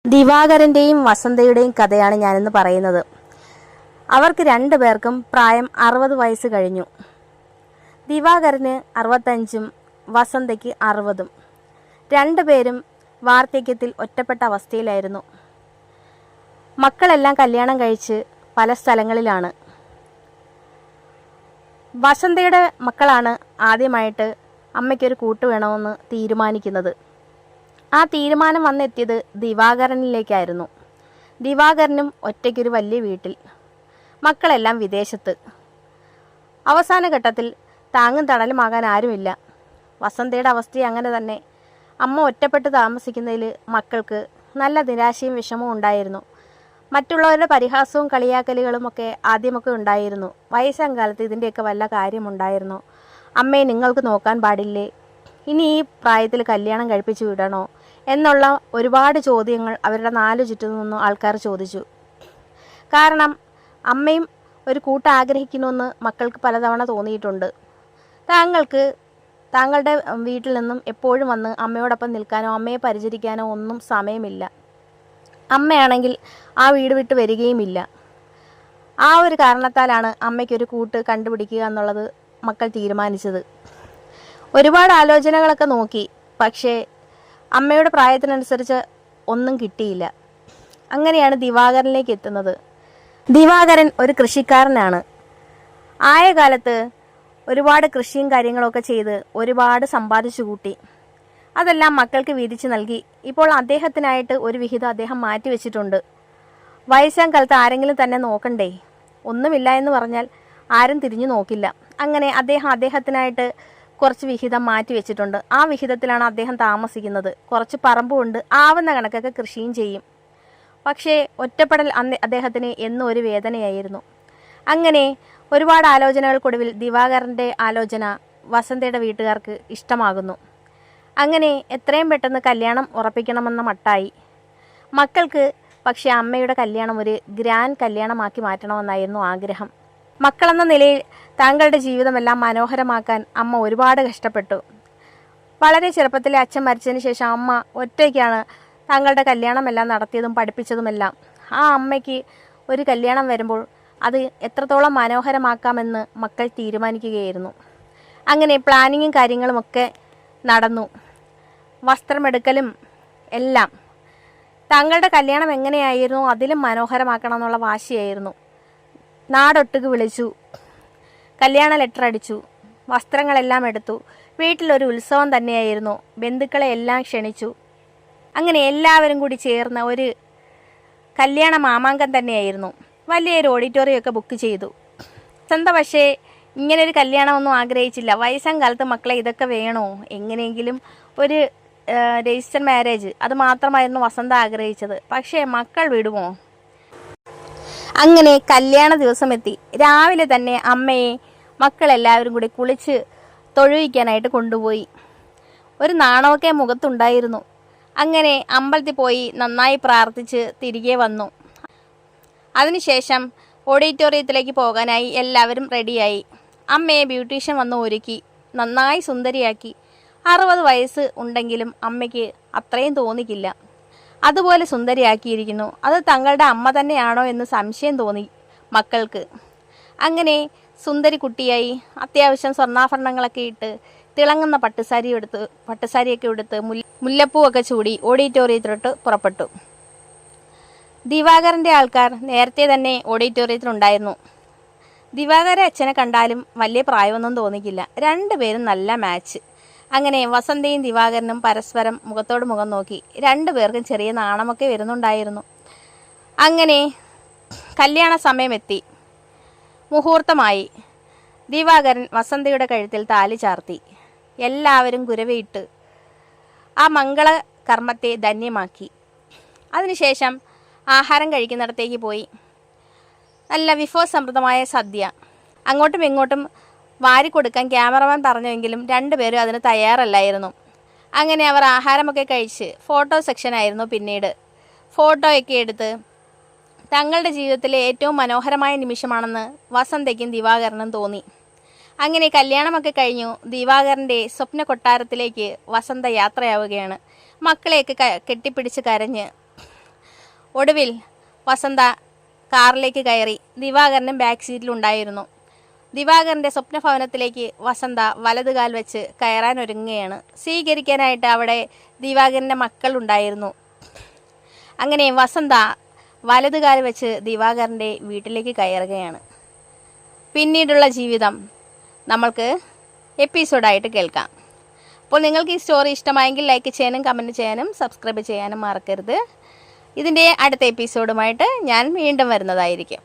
ദിവാകരന്റെയും വസന്തയുടെയും കഥയാണ് ഞാനിന്ന് പറയുന്നത്. അവർക്ക് രണ്ടുപേർക്കും പ്രായം 60 വയസ്സ് കഴിഞ്ഞു. ദിവാകരന് 65ഉം വസന്തയ്ക്ക് 60ഉം. രണ്ടുപേരും വാർദ്ധക്യത്തിൽ ഒറ്റപ്പെട്ട അവസ്ഥയിലായിരുന്നു. മക്കളെല്ലാം കല്യാണം കഴിച്ച് പല സ്ഥലങ്ങളിലാണ്. വസന്തയുടെ മക്കളാണ് ആദ്യമായിട്ട് അമ്മയ്ക്കൊരു കൂട്ട് വേണമെന്ന് തീരുമാനിക്കുന്നത്. ആ തീരുമാനം വന്നെത്തിയത് ദിവാകരനിലേക്കായിരുന്നു. ദിവാകരനും ഒറ്റയ്ക്കൊരു വലിയ വീട്ടിൽ, മക്കളെല്ലാം വിദേശത്ത്. അവസാന ഘട്ടത്തിൽ താങ്ങും തണലുമാകാൻ ആരുമില്ല. വസന്തയുടെ അവസ്ഥ അങ്ങനെ തന്നെ. അമ്മ ഒറ്റപ്പെട്ട് താമസിക്കുന്നതിൽ മക്കൾക്ക് നല്ല നിരാശയും വിഷമവും ഉണ്ടായിരുന്നു. മറ്റുള്ളവരുടെ പരിഹാസവും കളിയാക്കലുകളുമൊക്കെ ആദ്യമൊക്കെ ഉണ്ടായിരുന്നു. വയസ്സാം കാലത്ത് ഇതിൻ്റെയൊക്കെ വല്ല കാര്യമുണ്ടായിരുന്നു. അമ്മയെ നിങ്ങൾക്ക് നോക്കാൻ പാടില്ലേ, ഇനി ഈ പ്രായത്തിൽ കല്യാണം കഴിപ്പിച്ചു വിടണോ എന്നുള്ള ഒരുപാട് ചോദ്യങ്ങൾ അവരുടെ നാലു ചുറ്റും നിന്നും ആൾക്കാർ ചോദിച്ചു. കാരണം അമ്മയും ഒരു കൂട്ട് ആഗ്രഹിക്കണമെന്ന് മക്കൾക്ക് പലതവണ തോന്നിയിട്ടുണ്ട്. താങ്കളുടെ വീട്ടിൽ നിന്നും എപ്പോഴും വന്ന് അമ്മയോടൊപ്പം നിൽക്കാനോ അമ്മയെ പരിചരിക്കാനോ ഒന്നും സമയമില്ല. അമ്മയാണെങ്കിൽ ആ വീട് വിട്ട് വരികയുമില്ല. ആ ഒരു കാരണത്താലാണ് അമ്മയ്ക്കൊരു കൂട്ട് കണ്ടുപിടിക്കുക എന്നുള്ളത് മക്കൾ തീരുമാനിച്ചത്. ഒരുപാട് ആലോചനകളൊക്കെ നോക്കി, പക്ഷേ അമ്മയുടെ പ്രായത്തിനനുസരിച്ച് ഒന്നും കിട്ടിയില്ല. അങ്ങനെയാണ് ദിവാകരനിലേക്ക് എത്തുന്നത്. ദിവാകരൻ ഒരു കൃഷിക്കാരനാണ്. ആയ കാലത്ത് ഒരുപാട് കൃഷിയും കാര്യങ്ങളൊക്കെ ചെയ്ത് ഒരുപാട് സമ്പാദിച്ചു കൂട്ടി. അതെല്ലാം മക്കൾക്ക് വീതിച്ചു നൽകി. ഇപ്പോൾ അദ്ദേഹത്തിനായിട്ട് ഒരു വിഹിതം അദ്ദേഹം മാറ്റിവെച്ചിട്ടുണ്ട്. വയസ്സാം കാലത്ത് ആരെങ്കിലും തന്നെ നോക്കണ്ടേ? ഒന്നുമില്ല എന്ന് പറഞ്ഞാൽ ആരും തിരിഞ്ഞു നോക്കില്ല. അങ്ങനെ അദ്ദേഹത്തിനായിട്ട് കുറച്ച് വിഹിതം മാറ്റി വെച്ചിട്ടുണ്ട്. ആ വിഹിതത്തിലാണ് അദ്ദേഹം താമസിക്കുന്നത്. കുറച്ച് പറമ്പുണ്ട്, ആവുന്ന കണക്കൊക്കെ കൃഷിയും ചെയ്യും. പക്ഷേ ഒറ്റപ്പെടൽ അദ്ദേഹത്തിന് എന്നും ഒരു വേദനയായിരുന്നു. അങ്ങനെ ഒരുപാട് ആലോചനകൾക്കൊടുവിൽ ദിവാകരൻ്റെ ആലോചന വസന്തയുടെ വീട്ടുകാർക്ക് ഇഷ്ടമാകുന്നു. അങ്ങനെ എത്രയും പെട്ടെന്ന് കല്യാണം ഉറപ്പിക്കണമെന്ന മട്ടായി മക്കൾക്ക്. പക്ഷേ അമ്മയുടെ കല്യാണം ഒരു ഗ്രാൻഡ് കല്യാണമാക്കി മാറ്റണമെന്നായിരുന്നു ആഗ്രഹം. മക്കളെന്ന നിലയിൽ താങ്കളുടെ ജീവിതമെല്ലാം മനോഹരമാക്കാൻ അമ്മ ഒരുപാട് കഷ്ടപ്പെട്ടു. വളരെ ചെറുപ്പത്തിലെ അച്ഛൻ മരിച്ചതിന് ശേഷം അമ്മ ഒറ്റയ്ക്കാണ് താങ്കളുടെ കല്യാണമെല്ലാം നടത്തിയതും പഠിപ്പിച്ചതുമെല്ലാം. ആ അമ്മയ്ക്ക് ഒരു കല്യാണം വരുമ്പോൾ അത് എത്രത്തോളം മനോഹരമാക്കാമെന്ന് മക്കൾ തീരുമാനിക്കുകയായിരുന്നു. അങ്ങനെ പ്ലാനിങ്ങും കാര്യങ്ങളുമൊക്കെ നടന്നു. വസ്ത്രമെടുക്കലും എല്ലാം. താങ്കളുടെ കല്യാണം എങ്ങനെയായിരുന്നു അതിലും മനോഹരമാക്കണം എന്നുള്ള വാശിയായിരുന്നു. നാടൊട്ടുക്ക് വിളിച്ചു, കല്യാണ ലെറ്റർ അടിച്ചു, വസ്ത്രങ്ങളെല്ലാം എടുത്തു. വീട്ടിലൊരു ഉത്സവം തന്നെയായിരുന്നു. ബന്ധുക്കളെ എല്ലാം ക്ഷണിച്ചു. അങ്ങനെ എല്ലാവരും കൂടി ചേർന്ന ഒരു കല്യാണ മാമാങ്കം തന്നെയായിരുന്നു. വലിയൊരു ഓഡിറ്റോറിയമൊക്കെ ബുക്ക് ചെയ്തു. വസന്ത പക്ഷേ ഇങ്ങനൊരു കല്യാണമൊന്നും ആഗ്രഹിച്ചില്ല. വയസ്സാം കാലത്ത് മക്കളെ ഇതൊക്കെ വേണോ, എങ്ങനെയെങ്കിലും ഒരു രജിസ്റ്റർ മാരേജ്, അത് മാത്രമായിരുന്നു വസന്ത ആഗ്രഹിച്ചത്. പക്ഷേ മക്കൾ വിടുമോ? അങ്ങനെ കല്യാണ ദിവസം എത്തി. രാവിലെ തന്നെ അമ്മയെ മക്കളെല്ലാവരും കൂടി കുളിച്ച് തൊഴുവിക്കാനായിട്ട് കൊണ്ടുപോയി. ഒരു നാണമൊക്കെ മുഖത്തുണ്ടായിരുന്നു. അങ്ങനെ അമ്പലത്തിൽ പോയി നന്നായി പ്രാർത്ഥിച്ച് തിരികെ വന്നു. അതിനുശേഷം ഓഡിറ്റോറിയത്തിലേക്ക് പോകാനായി എല്ലാവരും റെഡിയായി. അമ്മയെ ബ്യൂട്ടീഷ്യൻ വന്ന് ഒരുക്കി നന്നായി സുന്ദരിയാക്കി. 60 വയസ്സ് ഉണ്ടെങ്കിലും അമ്മയ്ക്ക് അത്രയും തോന്നിക്കില്ല. അതുപോലെ സുന്ദരിയാക്കിയിരിക്കുന്നു. അത് തങ്ങളുടെ അമ്മ തന്നെയാണോ എന്ന് സംശയം തോന്നി മക്കൾക്ക്. അങ്ങനെ സുന്ദരി കുട്ടിയായി അത്യാവശ്യം സ്വർണ്ണാഭരണങ്ങളൊക്കെ ഇട്ട് തിളങ്ങുന്ന പട്ടുസാരിയൊക്കെ എടുത്ത് മുല്ലപ്പൂവൊക്കെ ചൂടി ഓഡിറ്റോറിയത്തിലോട്ട് പുറപ്പെട്ടു. ദിവാകരൻ്റെ ആൾക്കാർ നേരത്തെ തന്നെ ഓഡിറ്റോറിയത്തിലുണ്ടായിരുന്നു. ദിവാകര അച്ഛനെ കണ്ടാലും വലിയ പ്രായമൊന്നും തോന്നിക്കില്ല. രണ്ടുപേരും നല്ല മാച്ച്. അങ്ങനെ വസന്തയും ദിവാകരനും പരസ്പരം മുഖത്തോട് മുഖം നോക്കി. രണ്ടുപേർക്കും ചെറിയ നാണമൊക്കെ വരുന്നുണ്ടായിരുന്നു. അങ്ങനെ കല്യാണ സമയമെത്തി. മുഹൂർത്തമായി. ദിവാകരൻ വസന്തയുടെ കഴുത്തിൽ താലി ചാർത്തി. എല്ലാവരും കുരവയിട്ട് ആ മംഗളകർമ്മത്തെ ധന്യമാക്കി. അതിനുശേഷം ആഹാരം കഴിക്കുന്നിടത്തേക്ക് പോയി. നല്ല വിഭവസമൃദ്ധമായ സദ്യ. അങ്ങോട്ടും ഇങ്ങോട്ടും വാരിക്കൊടുക്കാൻ ക്യാമറമാൻ പറഞ്ഞെങ്കിലും രണ്ടുപേരും അതിന് തയ്യാറല്ലായിരുന്നു. അങ്ങനെ അവർ ആഹാരമൊക്കെ കഴിച്ച് ഫോട്ടോ സെക്ഷനായിരുന്നു. പിന്നീട് ഫോട്ടോയൊക്കെ എടുത്ത് തങ്ങളുടെ ജീവിതത്തിലെ ഏറ്റവും മനോഹരമായ നിമിഷമാണെന്ന് വസന്തയ്ക്കും ദിവാകരനും തോന്നി. അങ്ങനെ കല്യാണമൊക്കെ കഴിഞ്ഞു. ദിവാകരൻ്റെ സ്വപ്ന കൊട്ടാരത്തിലേക്ക് വസന്ത യാത്രയാവുകയാണ്. മക്കളെയൊക്കെ കെട്ടിപ്പിടിച്ച് കരഞ്ഞ് ഒടുവിൽ വസന്ത കാറിലേക്ക് കയറി. ദിവാകരനും ബാക്ക് സീറ്റിലുണ്ടായിരുന്നു. ദിവാകരൻ്റെ സ്വപ്നഭവനത്തിലേക്ക് വസന്ത വലതുകാൽ വെച്ച് കയറാൻ ഒരുങ്ങുകയാണ്. സ്വീകരിക്കാനായിട്ട് അവിടെ ദിവാകരൻ്റെ മക്കളുണ്ടായിരുന്നു. അങ്ങനെ വസന്ത വലതുകാൽ വെച്ച് ദിവാകരൻ്റെ വീട്ടിലേക്ക് കയറുകയാണ്. പിന്നീടുള്ള ജീവിതം നമ്മൾക്ക് എപ്പിസോഡായിട്ട് കേൾക്കാം. അപ്പോൾ നിങ്ങൾക്ക് ഈ സ്റ്റോറി ഇഷ്ടമായെങ്കിൽ ലൈക്ക് ചെയ്യാനും കമൻറ്റ് ചെയ്യാനും സബ്സ്ക്രൈബ് ചെയ്യാനും മറക്കരുത്. ഇതിൻ്റെ അടുത്ത എപ്പിസോഡുമായിട്ട് ഞാൻ വീണ്ടും വരുന്നതായിരിക്കും.